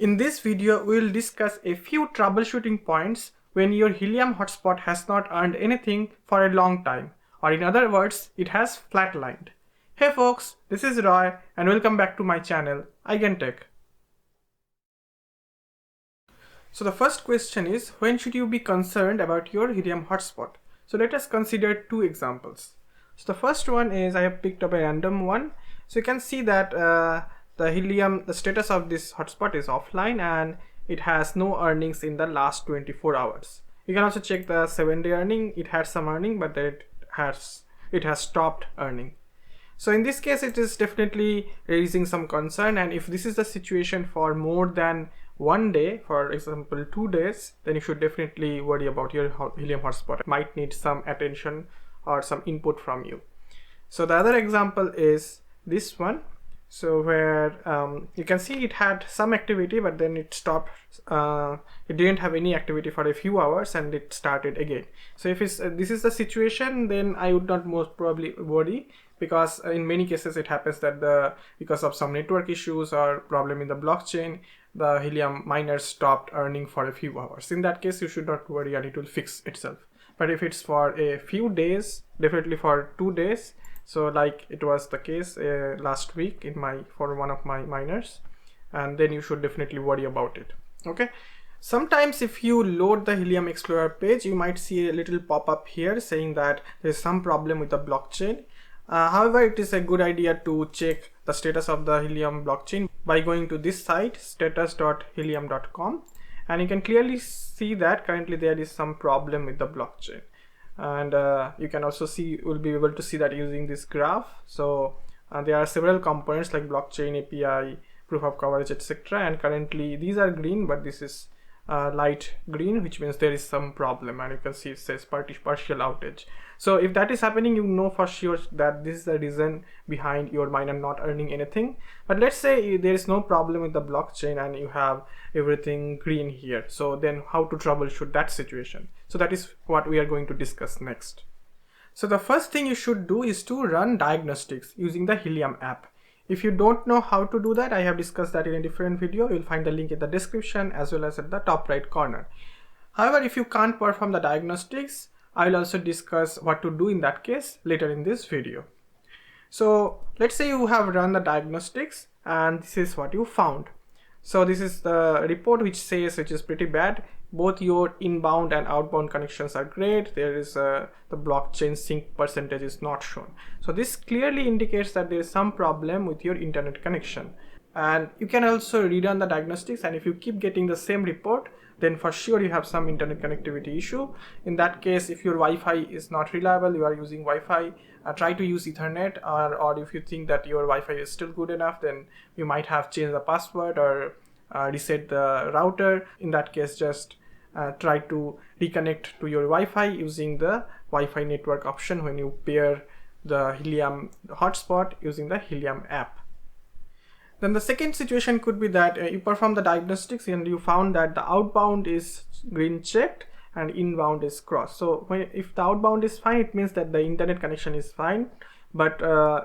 In this video, we will discuss a few troubleshooting points when your Helium hotspot has not earned anything for a long time, or in other words, it has flatlined. Hey folks, this is Roy and welcome back to my channel, iGenTech. So the first question is, when should you be concerned about your Helium hotspot? So let us consider two examples. So the first one is, I have picked up a random one. So you can see that the status of this hotspot is offline and it has no earnings in the last 24 hours. You can also check the 7-day earning. It had some earning, but it has stopped earning. So in this case, it is definitely raising some concern, and if this is the situation for more than one day, for example 2 days, then you should definitely worry about your Helium hotspot. It might need some attention or some input from you. So the other example is this one. So where you can see it had some activity, but then it stopped. It didn't have any activity for a few hours and it started again. So if this is the situation, then I would not most probably worry, because in many cases it happens that because of some network issues or problem in the blockchain, the Helium miners stopped earning for a few hours. In that case, you should not worry and it will fix itself. But if it's for a few days, definitely for 2 days, so like it was the case last week for one of my miners, and then you should definitely worry about it. Okay. Sometimes if you load the Helium Explorer page, you might see a little pop-up here saying that there's some problem with the blockchain. However, it is a good idea to check the status of the Helium blockchain by going to this site, status.helium.com, and you can clearly see that currently there is some problem with the blockchain. And you can also will be able to see that using this graph. So there are several components like blockchain, API, proof of coverage, etc. And currently these are green, but this is light green, which means there is some problem, and you can see it says partial outage. So if that is happening, you know for sure that this is the reason behind your miner not earning anything. But let's say there is no problem with the blockchain and you have everything green here. So then how to troubleshoot that situation? So that is what we are going to discuss next. So the first thing you should do is to run diagnostics using the Helium app. If you don't know how to do that, I have discussed that in a different video. You'll find the link in the description as well as at the top right corner. However, if you can't perform the diagnostics, I will also discuss what to do in that case later in this video. So let's say you have run the diagnostics and this is what you found. So this is the report which is pretty bad. Both your inbound and outbound connections are great. There is the blockchain sync percentage is not shown. So this clearly indicates that there is some problem with your internet connection. And you can also rerun the diagnostics, and if you keep getting the same report, then for sure you have some internet connectivity issue. In that case, if your Wi-Fi is not reliable, you are using Wi-Fi, try to use Ethernet, or if you think that your Wi-Fi is still good enough, then you might have changed the password or reset the router. In that case, just try to reconnect to your Wi-Fi using the Wi-Fi network option when you pair the Helium hotspot using the Helium app. Then the second situation could be that you perform the diagnostics and you found that the outbound is green checked and inbound is crossed. So if the outbound is fine, it means that the internet connection is fine. But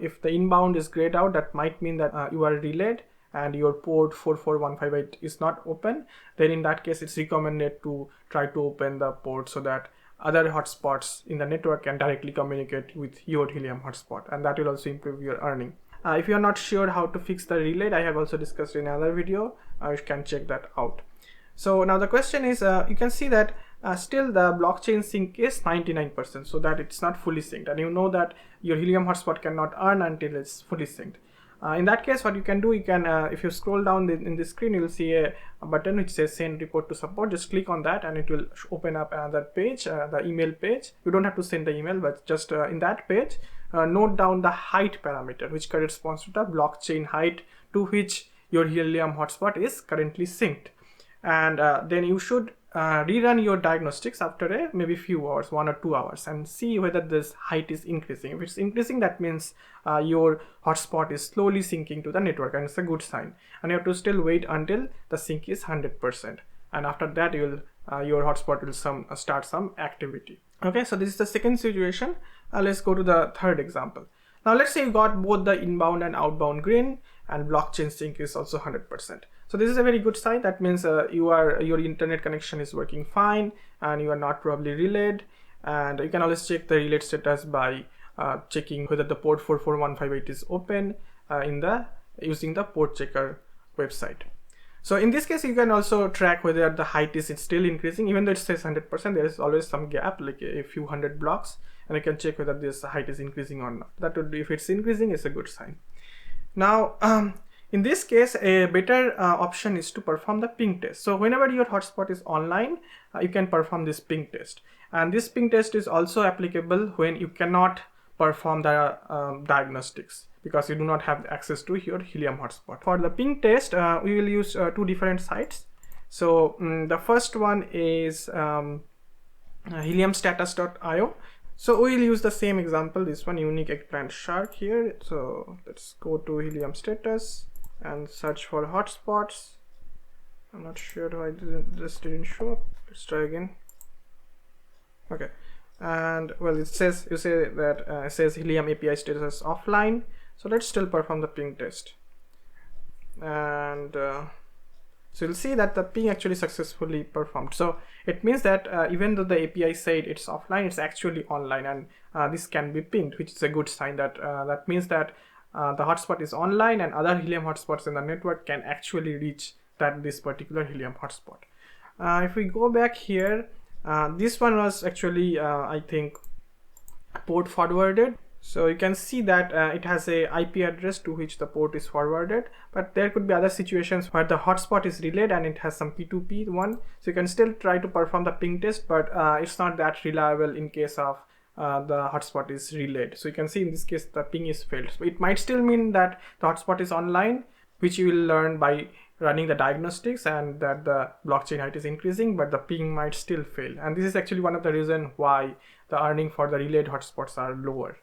if the inbound is grayed out, that might mean that you are relayed and your port 44158 is not open. Then in that case, it's recommended to try to open the port so that other hotspots in the network can directly communicate with your Helium hotspot, and that will also improve your earning. If you are not sure how to fix the relay, I have also discussed in another video. You can check that out. So now the question is, you can see that still the blockchain sync is 99%, so that it's not fully synced, and you know that your Helium hotspot cannot earn until it's fully synced. In that case, what you can do, you can if you scroll down in the screen, you will see a button which says send report to support. Just click on that and it will open up another page, the email page. You don't have to send the email, but just in that page, note down the height parameter which corresponds to the blockchain height to which your Helium hotspot is currently synced. And then you should rerun your diagnostics after maybe few hours, 1 or 2 hours, and see whether this height is increasing. If it's increasing, that means your hotspot is slowly syncing to the network, and it's a good sign. And you have to still wait until the sync is 100%, and after that your hotspot will start some activity. Okay, so this is the second situation. Let's go to the third example. Now let's say you got both the inbound and outbound green, and blockchain sync is also 100%. So this is a very good sign. That means your internet connection is working fine and you are not probably relayed. And you can always check the relayed status by checking whether the port 44158 is open using the port checker website. So in this case, you can also track whether the height is still increasing. Even though it says 100%, there is always some gap, like a few hundred blocks, and you can check whether this height is increasing or not. That would be, if it's increasing, it's a good sign. Now, in this case, a better option is to perform the ping test. So whenever your hotspot is online, you can perform this ping test. And this ping test is also applicable when you cannot perform the diagnostics, because you do not have access to your Helium hotspot. For the ping test, we will use two different sites. So the first one is heliumstatus.io. So we will use the same example, this one, unique eggplant shark here. So let's go to Helium status and search for hotspots. I'm not sure why this didn't show up. Let's try again. Okay. And well, it says it says Helium API status offline. So let's still perform the ping test. And so you'll see that the ping actually successfully performed. So it means that even though the API said it's offline, it's actually online, and this can be pinged, which is a good sign. That means that the hotspot is online, and other Helium hotspots in the network can actually reach this particular Helium hotspot. If we go back here, this one was actually I think port forwarded. So you can see that it has a IP address to which the port is forwarded, but there could be other situations where the hotspot is relayed and it has some P2P one. So you can still try to perform the ping test, but it's not that reliable in case of the hotspot is relayed. So you can see in this case the ping is failed. So it might still mean that the hotspot is online, which you will learn by running the diagnostics, and that the blockchain height is increasing, but the ping might still fail. And this is actually one of the reasons why the earning for the relayed hotspots are lower.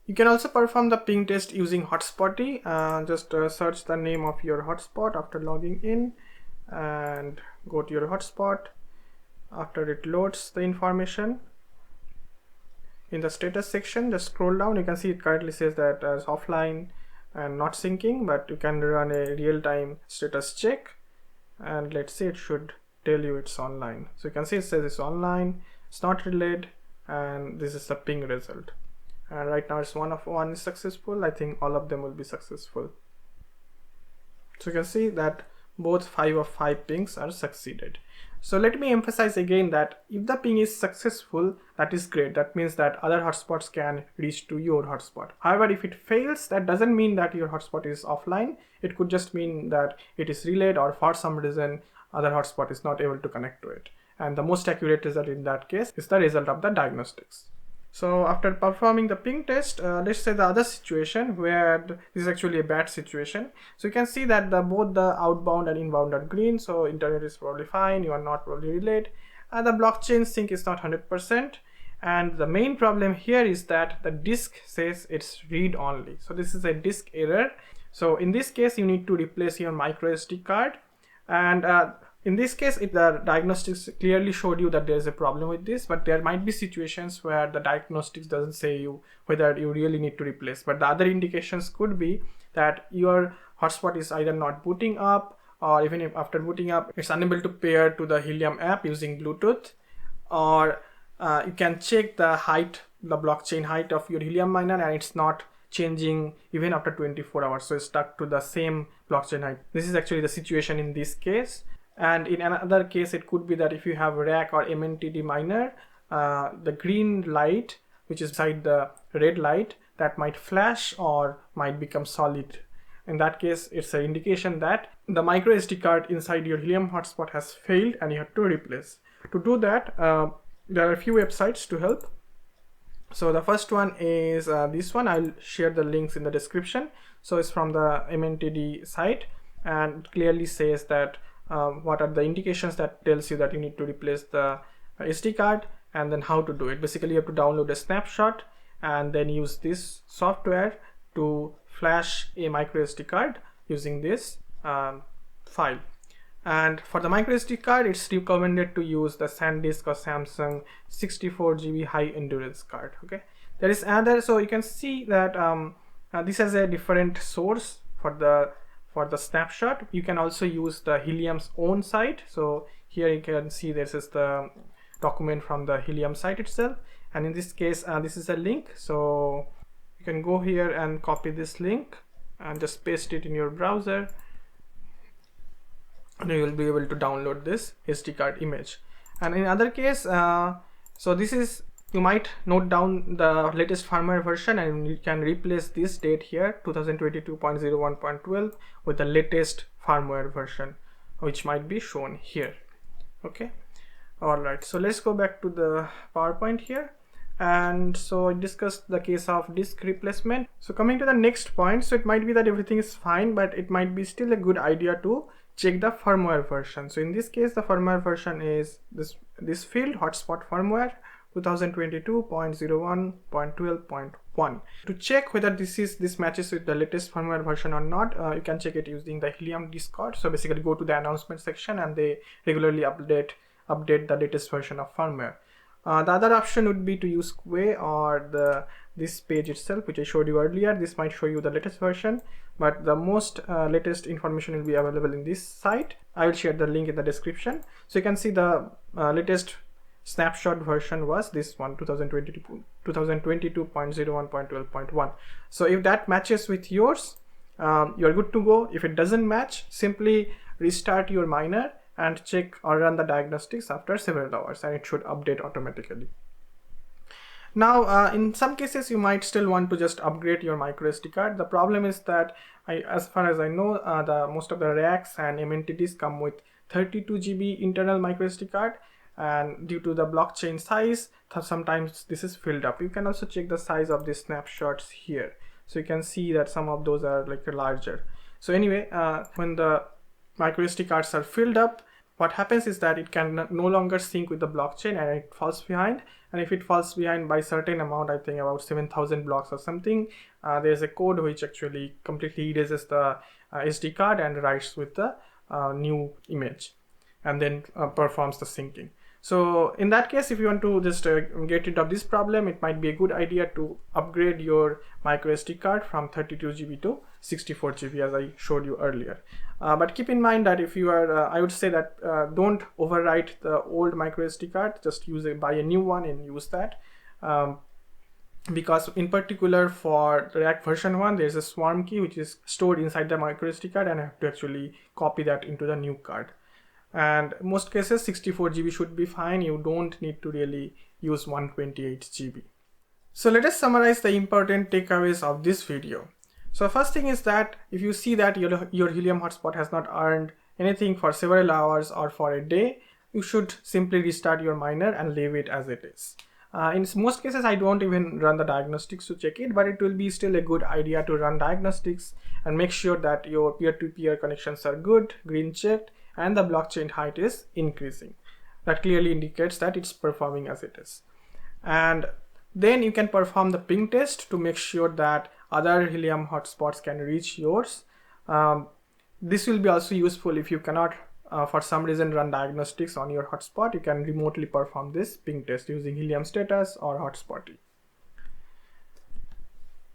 You can also perform the ping test using Hotspotty. Just search the name of your hotspot after logging in and go to your hotspot. After it loads the information, in the status section, just scroll down. You can see it currently says that it's offline and not syncing, but you can run a real-time status check, and let's see, it should tell you it's online. So you can see it says it's online, it's not relayed, and this is the ping result. And right now it's 1 of 1 is successful. I think all of them will be successful. So you can see that both 5 of 5 pings are succeeded. So let me emphasize again that if the ping is successful, that is great. That means that other hotspots can reach to your hotspot. However, if it fails, that doesn't mean that your hotspot is offline. It could just mean that it is relayed, or for some reason other hotspot is not able to connect to it. And the most accurate result in that case is the result of the diagnostics. So after performing the ping test, let's say the other situation where this is actually a bad situation. So you can see that both the outbound and inbound are green. So internet is probably fine. You are not probably relayed. The blockchain sync is not 100%. And the main problem here is that the disk says it's read only. So this is a disk error. So in this case, you need to replace your micro SD card. And in this case, the diagnostics clearly showed you that there's a problem with this, but there might be situations where the diagnostics doesn't say you whether you really need to replace. But the other indications could be that your hotspot is either not booting up, or even if after booting up, it's unable to pair to the Helium app using Bluetooth, or you can check the height, the blockchain height of your Helium miner, and it's not changing even after 24 hours. So it's stuck to the same blockchain height. This is actually the situation in this case. And in another case, it could be that if you have rack or MNTD miner, the green light, which is beside the red light, that might flash or might become solid. In that case, it's an indication that the micro SD card inside your Helium hotspot has failed and you have to replace. To do that, there are a few websites to help. So the first one is this one. I'll share the links in the description. So it's from the MNTD site, and it clearly says that what are the indications that tells you that you need to replace the SD card, and then how to do it. Basically, you have to download a snapshot and then use this software to flash a micro SD card using this file. And for the micro SD card, it's recommended to use the SanDisk or Samsung 64 GB high endurance card. Okay, there is another. So you can see that this has a different source for the for the snapshot. You can also use the Helium's own site. So here you can see this is the document from the Helium site itself, and in this case this is a link. So you can go here and copy this link and just paste it in your browser, and you will be able to download this SD card image. And in other case, so this is, you might note down the latest firmware version, and you can replace this date here 2022.01.12 with the latest firmware version, which might be shown here. Okay, all right, so let's go back to the PowerPoint here. And so I discussed the case of disk replacement. So coming to the next point, so it might be that everything is fine, but it might be still a good idea to check the firmware version. So in this case, the firmware version is this field, hotspot firmware 2022.01.12.1. To check whether this matches with the latest firmware version or not, you can check it using the Helium Discord. So basically go to the announcement section, and they regularly update the latest version of firmware. The other option would be to use Quay or this page itself, which I showed you earlier. This might show you the latest version, but the most latest information will be available in this site. I will share the link in the description. So you can see the latest snapshot version was this one, 2022.01.12.1. So if that matches with yours, you're good to go. If it doesn't match, simply restart your miner and check or run the diagnostics after several hours, and it should update automatically. Now, in some cases, you might still want to just upgrade your micro SD card. The problem is that, as far as I know, most of the racks and MNTTs come with 32 GB internal micro SD card, and due to the blockchain size, sometimes this is filled up. You can also check the size of the snapshots here. So you can see that some of those are like larger. So anyway, when the micro SD cards are filled up, what happens is that it can no longer sync with the blockchain, and it falls behind. And if it falls behind by a certain amount, I think about 7,000 blocks or something, there's a code which actually completely erases the SD card and writes with the new image, and then performs the syncing. So in that case, if you want to just get rid of this problem, it might be a good idea to upgrade your micro SD card from 32 GB to 64 GB, as I showed you earlier. But keep in mind that if you are, I would say that don't overwrite the old micro SD card, just buy a new one and use that. Because in particular for the rack version 1, there's a swarm key which is stored inside the micro SD card, and I have to actually copy that into the new card. And most cases 64 GB should be fine. You don't need to really use 128 GB. So let us summarize the important takeaways of this video. So first thing is that if you see that your Helium hotspot has not earned anything for several hours or for a day, you should simply restart your miner and leave it as it is. In most cases, I don't even run the diagnostics to check it, but it will be still a good idea to run diagnostics and make sure that your peer-to-peer connections are good, green checked, and the blockchain height is increasing. That clearly indicates that it's performing as it is. And then you can perform the ping test to make sure that other Helium hotspots can reach yours. This will be also useful if you cannot for some reason run diagnostics on your hotspot. You can remotely perform this ping test using Helium status or hotspotty.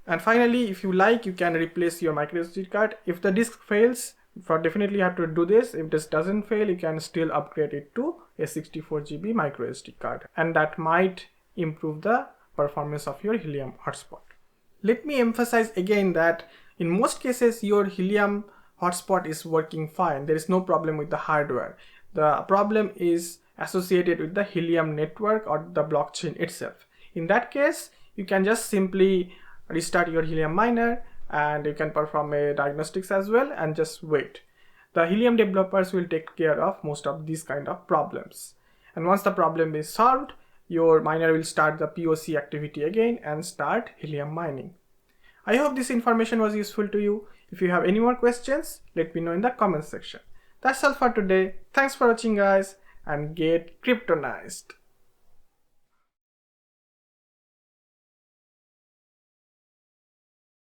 And finally, if you like, you can replace your micro SD card. If the disk fails, definitely have to do this. If this doesn't fail, you can still upgrade it to a 64 GB micro SD card, and that might improve the performance of your Helium hotspot. Let me emphasize again that in most cases your Helium hotspot is working fine. There is no problem with the hardware. The problem is associated with the Helium network or the blockchain itself. In that case, you can just simply restart your Helium miner, and you can perform a diagnostics as well and just wait. The Helium developers will take care of most of these kind of problems. And once the problem is solved, your miner will start the POC activity again and start Helium mining. I hope this information was useful to you. If you have any more questions, let me know in the comments section. That's all for today. Thanks for watching, guys, and get cryptonized.